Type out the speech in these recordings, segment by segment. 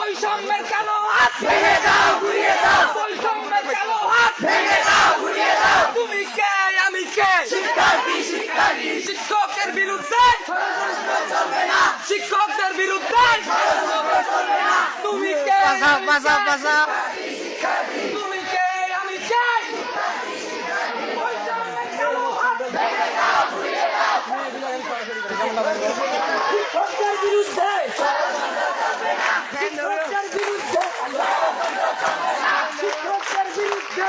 বৈষম্যের কালো হাত ভেঙে দাও, ঘুরিয়ে দাও। বৈষম্যের কালো হাত ভেঙে দাও, ঘুরিয়ে দাও। তুমি কে, আমি কে? শিক্ষার্থী, শিক্ষার্থী। শিক্ষকের বিরুদ্ধে ষড়যন্ত্র চলবে না। শিক্ষকদের বিরুদ্ধে ষড়যন্ত্র চলবে না। তুমি কে, তুমি কে, আমি কে? বৈষম্যের কালো হাত ভেঙে দাও, ঘুরিয়ে দাও। শিক্ষকদের বিরুদ্ধে শিক্ষকদের বিরুদ্ধে শিক্ষকদের বিরুদ্ধে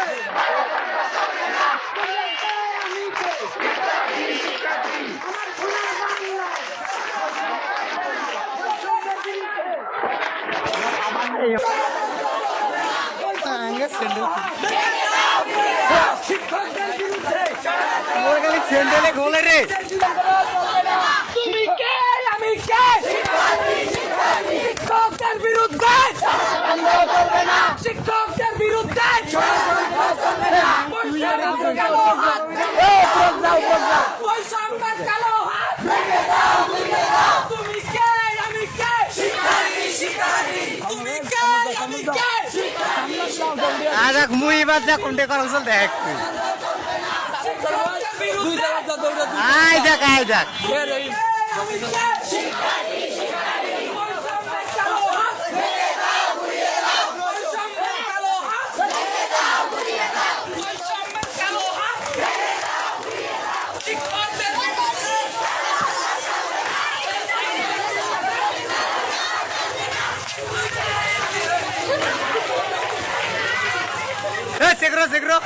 আমি কে? আমার সোনার বাংলা শিক্ষকদের বিরুদ্ধে স্যান্ডেলে গোলে রে। তুমি কে, আমি কে? শিক্ষকদের বিরুদ্ধে চলবে না। শিক্ষকদের বিরুদ্ধে চলবে না। বৈষম্যের কালো হাত বৈষম্যের কালো হাত ভেঙে দাও, ভেঙে দাও। তুমি কে, আমি কে? শিক্ষার্থী, শিক্ষার্থী। তুমি কে, আমি কে? আজ মুই বাজা কোনটা করা চল দেখ শিক্ষকদের বিরুদ্ধে আই দেখ আই দেখ আমি কে? শিক্ষার্থী, শিক্ষার্থী। বৈষম্যের কালো হাত ভেঙে দাও, ঘুরিয়ে দাও। বৈষম্যের কালো হাত ভেঙে দাও, ঘুরিয়ে দাও। বৈষম্যের কালো হাত ভেঙে দাও, ঘুরিয়ে দাও। শিক্ষকদের বিরুদ্ধে সেগ্রো